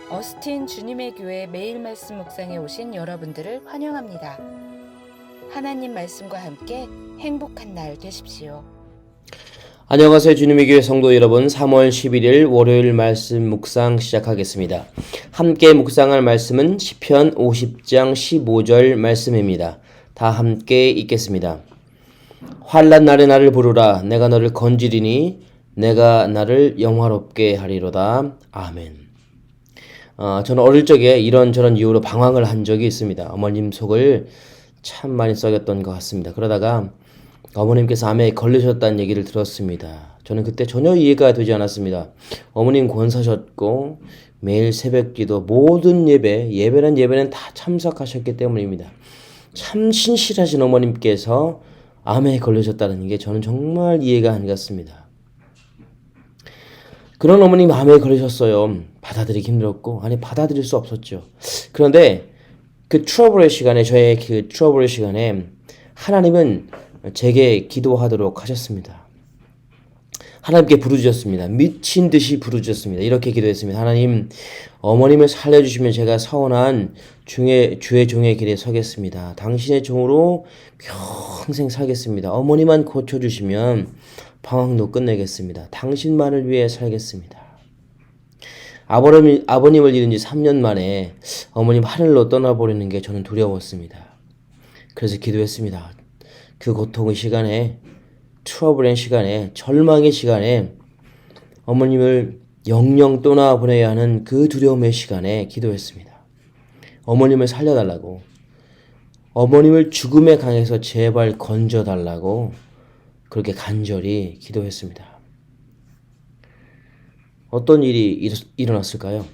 어스틴 주님의 교회 매일 말씀 묵상에 오신 여러분들을 환영합니다. 하나님 말씀과 함께 행복한 날 되십시오. 안녕하세요. 주님의 교회 성도 여러분, 3월 11일 월요일 말씀 묵상 시작하겠습니다. 함께 묵상할 말씀은 시편 50장 15절 말씀입니다. 다 함께 읽겠습니다. 환난 날에 나를 부르라. 내가 너를 건지리니 내가 나를 영화롭게 하리로다. 아멘. 저는 어릴 적에 이런저런 이유로 방황을 한 적이 있습니다. 어머님 속을 참 많이 썩였던 것 같습니다. 그러다가 어머님께서 암에 걸리셨다는 얘기를 들었습니다. 저는 그때 전혀 이해가 되지 않았습니다. 어머님 권사셨고 매일 새벽기도 모든 예배는 다 참석하셨기 때문입니다. 참 신실하신 어머님께서 암에 걸리셨다는 게 저는 정말 이해가 안 갔습니다. 그런 어머님 암에 걸리셨어요. 받아들이기 힘들었고, 받아들일 수 없었죠. 그런데 저의 트러블의 시간에 하나님은 제게 기도하도록 하셨습니다. 하나님께 부르짖었습니다. 미친 듯이 부르짖었습니다. 이렇게 기도했습니다. 하나님, 어머님을 살려주시면 제가 서운한 주의 종의 길에 서겠습니다. 당신의 종으로 평생 살겠습니다. 어머니만 고쳐주시면 방황도 끝내겠습니다. 당신만을 위해 살겠습니다. 아버님을 잃은 지 3년 만에 어머님 하늘로 떠나버리는 게 저는 두려웠습니다. 그래서 기도했습니다. 그 고통의 시간에, 트러블의 시간에, 절망의 시간에 어머님을 영영 떠나보내야 하는 그 두려움의 시간에 기도했습니다. 어머님을 살려달라고, 어머님을 죽음의 강에서 제발 건져달라고 그렇게 간절히 기도했습니다. 어떤 일이 일어났을까요?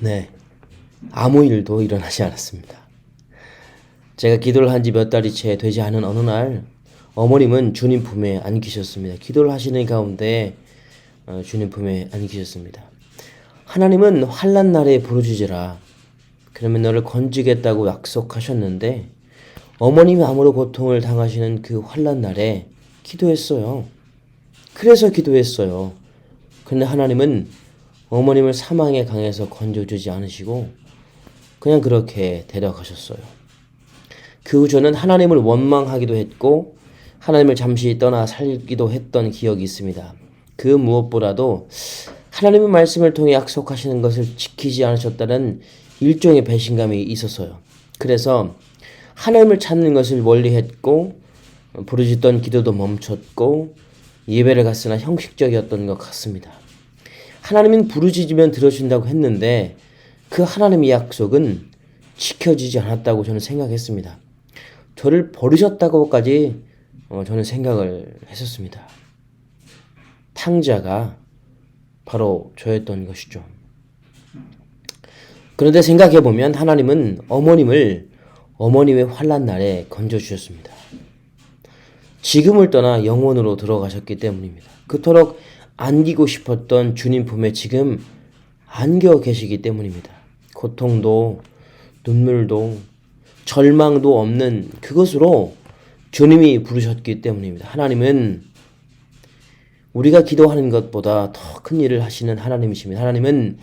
네, 아무 일도 일어나지 않았습니다. 제가 기도를 한 지 몇 달이 채 되지 않은 어느 날 어머님은 주님 품에 안기셨습니다. 기도를 하시는 가운데 주님 품에 안기셨습니다. 하나님은 환난 날에 부르짖으라. 그러면 너를 건지겠다고 약속하셨는데 어머님이 암으로 고통을 당하시는 그 환난 날에 기도했어요. 그래서 기도했어요. 그런데 하나님은 어머님을 사망의 강에서 건져주지 않으시고 그냥 그렇게 데려가셨어요. 그 후 저는 하나님을 원망하기도 했고 하나님을 잠시 떠나 살기도 했던 기억이 있습니다. 그 무엇보다도 하나님의 말씀을 통해 약속하시는 것을 지키지 않으셨다는 일종의 배신감이 있었어요. 그래서 하나님을 찾는 것을 멀리했고 부르짖던 기도도 멈췄고 예배를 갔으나 형식적이었던 것 같습니다. 하나님은 부르짖으면 들어준다고 했는데 그 하나님의 약속은 지켜지지 않았다고 저는 생각했습니다. 저를 버리셨다고까지 저는 생각을 했었습니다. 탕자가 바로 저였던 것이죠. 그런데 생각해보면 하나님은 어머님의 환난 날에 건져주셨습니다. 지금을 떠나 영원으로 들어가셨기 때문입니다. 그토록 안기고 싶었던 주님 품에 지금 안겨 계시기 때문입니다. 고통도 눈물도 절망도 없는 그것으로 주님이 부르셨기 때문입니다. 하나님은 우리가 기도하는 것보다 더 큰 일을 하시는 하나님이십니다. 하나님은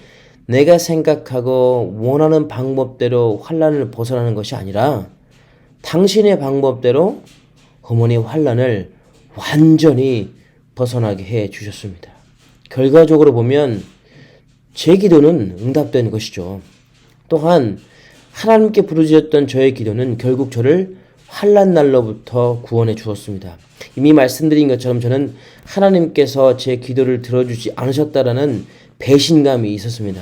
내가 생각하고 원하는 방법대로 환난을 벗어나는 것이 아니라 당신의 방법대로 어머니의 환난을 완전히 벗어나게 해 주셨습니다. 결과적으로 보면 제 기도는 응답된 것이죠. 또한 하나님께 부르짖었던 저의 기도는 결국 저를 환난 날로부터 구원해 주었습니다. 이미 말씀드린 것처럼 저는 하나님께서 제 기도를 들어주지 않으셨다라는 배신감이 있었습니다.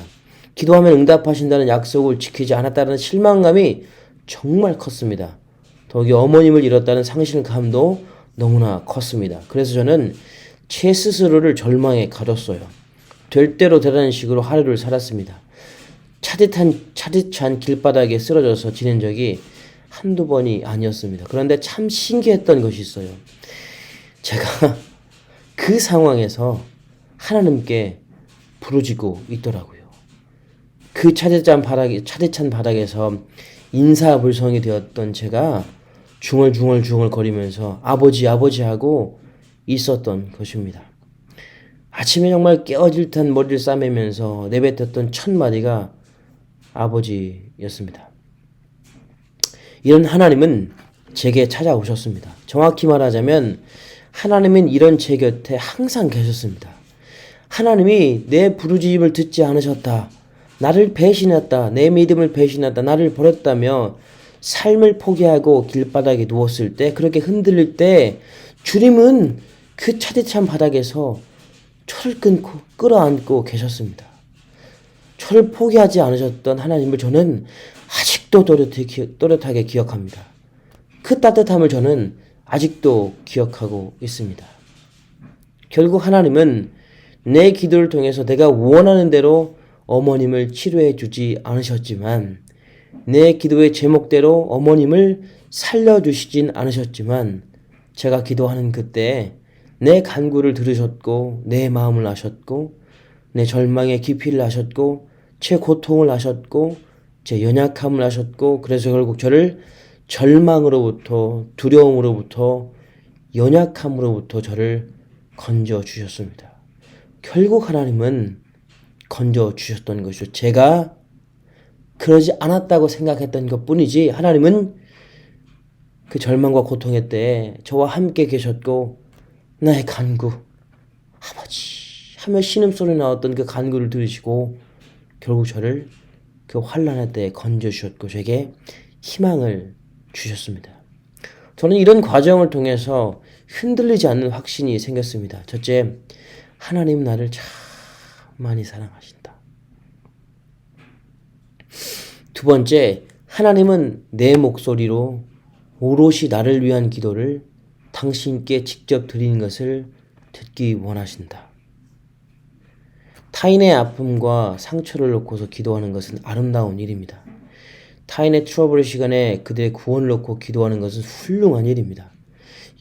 기도하면 응답하신다는 약속을 지키지 않았다는 실망감이 정말 컸습니다. 더욱이 어머님을 잃었다는 상실감도 너무나 컸습니다. 그래서 저는 제 스스로를 절망에 가뒀어요. 될 대로 되라는 식으로 하루를 살았습니다. 차디찬 길바닥에 쓰러져서 지낸 적이 한두 번이 아니었습니다. 그런데 참 신기했던 것이 있어요. 제가 그 상황에서 하나님께 부르짖고 있더라고요. 그 차디찬 바닥에서 인사불성이 되었던 제가 중얼중얼 거리면서 아버지 하고 있었던 것입니다. 아침에 정말 깨어질 듯한 머리를 싸매면서 내뱉었던 첫 마디가 아버지였습니다. 이런 하나님은 제게 찾아오셨습니다. 정확히 말하자면 하나님은 이런 제 곁에 항상 계셨습니다. 하나님이 내 부르짖음을 듣지 않으셨다. 나를 배신했다. 내 믿음을 배신했다. 나를 버렸다며 삶을 포기하고 길바닥에 누웠을 때, 그렇게 흔들릴 때 주님은 그 차디찬 바닥에서 저를 끌어안고 계셨습니다. 저를 포기하지 않으셨던 하나님을 저는 아직도 또렷하게 기억합니다. 그 따뜻함을 저는 아직도 기억하고 있습니다. 결국 하나님은 내 기도를 통해서 내가 원하는 대로 어머님을 치료해 주지 않으셨지만, 내 기도의 제목대로 어머님을 살려주시진 않으셨지만, 제가 기도하는 그때 내 간구를 들으셨고 내 마음을 아셨고 내 절망의 깊이를 아셨고 제 고통을 아셨고 제 연약함을 아셨고, 그래서 결국 저를 절망으로부터, 두려움으로부터, 연약함으로부터 저를 건져주셨습니다. 결국 하나님은 건져주셨던 것이죠. 제가 그러지 않았다고 생각했던 것뿐이지 하나님은 그 절망과 고통의 때에 저와 함께 계셨고, 나의 간구, 아버지 하며 신음소리 나왔던 그 간구를 들으시고 결국 저를 그 환난의 때에 건져주셨고 제게 희망을 주셨습니다. 저는 이런 과정을 통해서 흔들리지 않는 확신이 생겼습니다. 첫째, 하나님 나를 참 많이 사랑하신다. 두 번째, 하나님은 내 목소리로 오롯이 나를 위한 기도를 당신께 직접 드리는 것을 듣기 원하신다. 타인의 아픔과 상처를 놓고서 기도하는 것은 아름다운 일입니다. 타인의 트러블의 시간에 그들의 구원을 놓고 기도하는 것은 훌륭한 일입니다.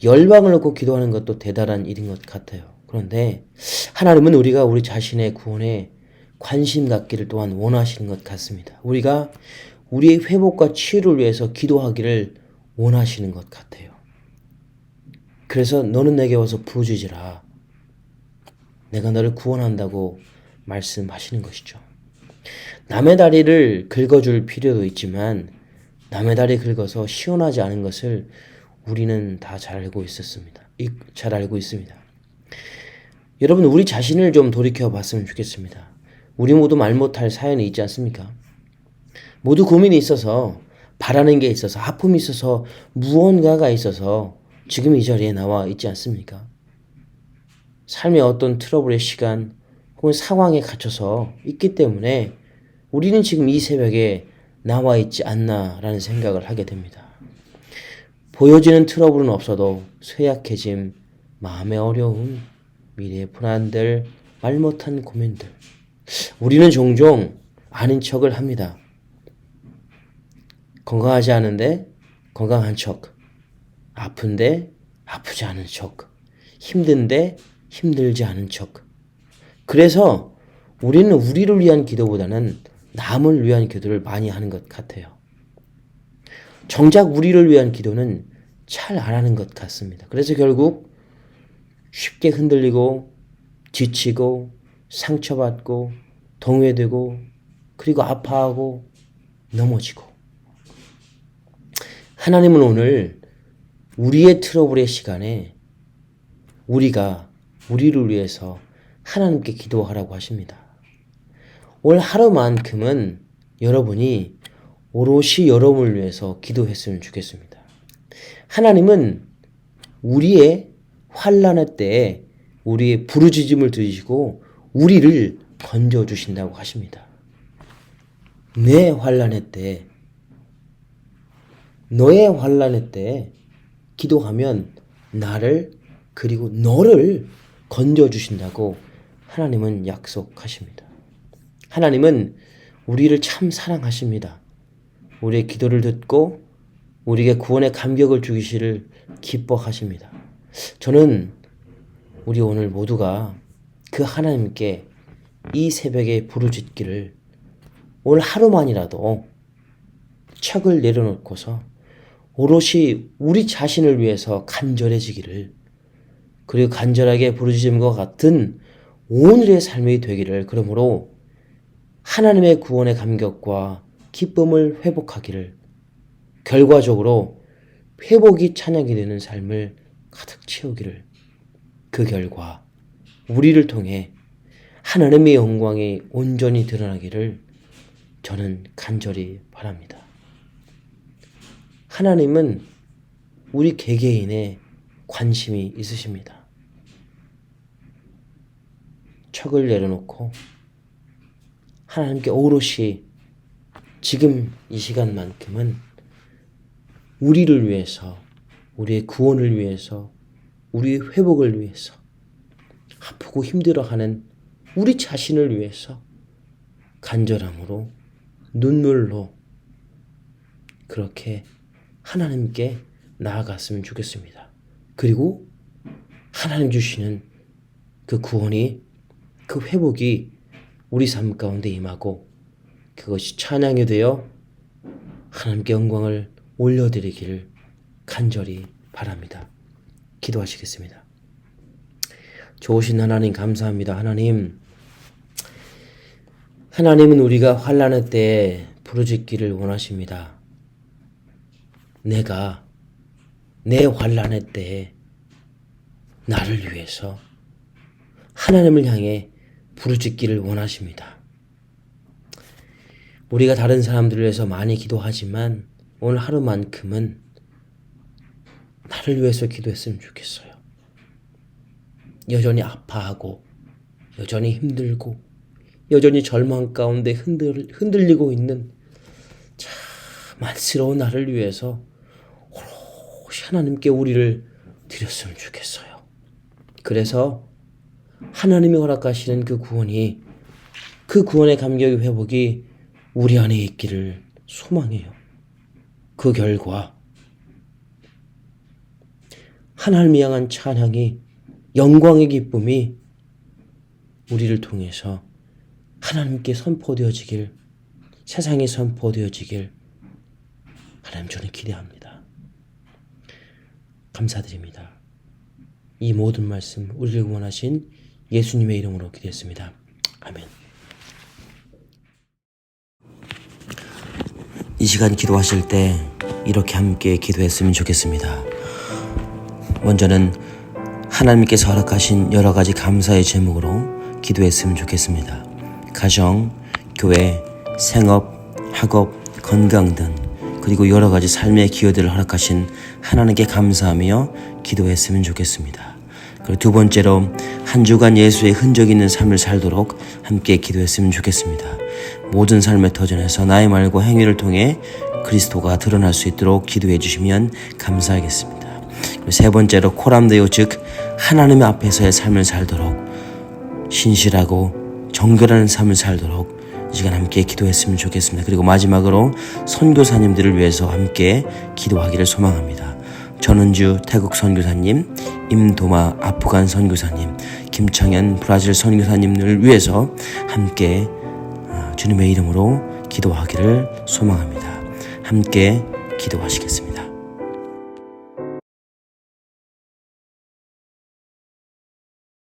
열방을 놓고 기도하는 것도 대단한 일인 것 같아요. 그런데 하나님은 우리가 우리 자신의 구원에 관심 갖기를 또한 원하시는 것 같습니다. 우리가 우리의 회복과 치유를 위해서 기도하기를 원하시는 것 같아요. 그래서 너는 내게 와서 부르짖으라. 내가 너를 구원한다고 말씀하시는 것이죠. 남의 다리를 긁어줄 필요도 있지만 남의 다리 긁어서 시원하지 않은 것을 우리는 다 잘 알고 있습니다. 여러분, 우리 자신을 좀 돌이켜 봤으면 좋겠습니다. 우리 모두 말 못할 사연이 있지 않습니까? 모두 고민이 있어서, 바라는 게 있어서, 아픔이 있어서, 무언가가 있어서 지금 이 자리에 나와 있지 않습니까? 삶의 어떤 트러블의 시간 혹은 상황에 갇혀서 있기 때문에 우리는 지금 이 새벽에 나와 있지 않나라는 생각을 하게 됩니다. 보여지는 트러블은 없어도 쇠약해짐, 마음의 어려움, 미래의 불안들, 말 못한 고민들, 우리는 종종 아닌 척을 합니다. 건강하지 않은데 건강한 척, 아픈데 아프지 않은 척, 힘든데 힘들지 않은 척. 그래서 우리는 우리를 위한 기도보다는 남을 위한 기도를 많이 하는 것 같아요. 정작 우리를 위한 기도는 잘 안 하는 것 같습니다. 그래서 결국 쉽게 흔들리고 지치고 상처받고 동요되고 그리고 아파하고 넘어지고. 하나님은 오늘 우리의 트러블의 시간에 우리가 우리를 위해서 하나님께 기도하라고 하십니다. 오늘 하루만큼은 여러분이 오롯이 여러분을 위해서 기도했으면 좋겠습니다. 하나님은 우리의 환난의 때에 우리의 부르짖음을 들으시고 우리를 건져주신다고 하십니다. 내 환난의 때에, 너의 환난의 때에 기도하면 나를 그리고 너를 건져주신다고 하나님은 약속하십니다. 하나님은 우리를 참 사랑하십니다. 우리의 기도를 듣고 우리에게 구원의 감격을 주기를 기뻐하십니다. 저는 우리 오늘 모두가 그 하나님께 이 새벽에 부르짖기를 오늘 하루만이라도 척을 내려놓고서 오롯이 우리 자신을 위해서 간절해지기를, 그리고 간절하게 부르짖음과 같은 오늘의 삶이 되기를, 그러므로 하나님의 구원의 감격과 기쁨을 회복하기를, 결과적으로 회복이 찬양이 되는 삶을 가득 채우기를, 그 결과 우리를 통해 하나님의 영광이 온전히 드러나기를 저는 간절히 바랍니다. 하나님은 우리 개개인에 관심이 있으십니다. 척을 내려놓고 하나님께 오롯이 지금 이 시간만큼은 우리를 위해서, 우리의 구원을 위해서, 우리의 회복을 위해서, 아프고 힘들어하는 우리 자신을 위해서 간절함으로, 눈물로 그렇게 하나님께 나아갔으면 좋겠습니다. 그리고 하나님 주시는 그 구원이, 그 회복이 우리 삶 가운데 임하고 그것이 찬양이 되어 하나님께 영광을 올려드리기를 간절히 바랍니다. 기도하시겠습니다. 좋으신 하나님 감사합니다. 하나님은 우리가 환난의 때에 부르짖기를 원하십니다. 내가 내 환난의 때에 나를 위해서 하나님을 향해 부르짖기를 원하십니다. 우리가 다른 사람들을 위해서 많이 기도하지만 오늘 하루만큼은 나를 위해서 기도했으면 좋겠어요. 여전히 아파하고, 여전히 힘들고, 여전히 절망 가운데 흔들리고 있는 참 안쓰러운 나를 위해서 오롯이 하나님께 우리를 드렸으면 좋겠어요. 그래서 하나님이 허락하시는 그 구원이, 그 구원의 감격의 회복이 우리 안에 있기를 소망해요. 그 결과 하나님을 향한 찬양이, 영광의 기쁨이 우리를 통해서 하나님께 선포되어지길, 세상에 선포되어지길 하나님 저는 기대합니다. 감사드립니다. 이 모든 말씀 우리를 구원하신 예수님의 이름으로 기도했습니다. 아멘. 이 시간 기도하실 때 이렇게 함께 기도했으면 좋겠습니다. 먼저는 하나님께서 허락하신 여러 가지 감사의 제목으로 기도했으면 좋겠습니다. 가정, 교회, 생업, 학업, 건강 등, 그리고 여러 가지 삶의 기회들을 허락하신 하나님께 감사하며 기도했으면 좋겠습니다. 그리고 두 번째로 한 주간 예수의 흔적 있는 삶을 살도록 함께 기도했으면 좋겠습니다. 모든 삶의 터전에서 나의 말과 행위를 통해 그리스도가 드러날 수 있도록 기도해 주시면 감사하겠습니다. 그리고 세 번째로 코람데오, 즉 하나님 앞에서의 삶을 살도록, 신실하고 정결한 삶을 살도록 이 시간 함께 기도했으면 좋겠습니다. 그리고 마지막으로 선교사님들을 위해서 함께 기도하기를 소망합니다. 전은주 태국 선교사님, 임도마 아프간 선교사님, 김창현 브라질 선교사님들을 위해서 함께 주님의 이름으로 기도하기를 소망합니다. 함께 기도하시겠습니다.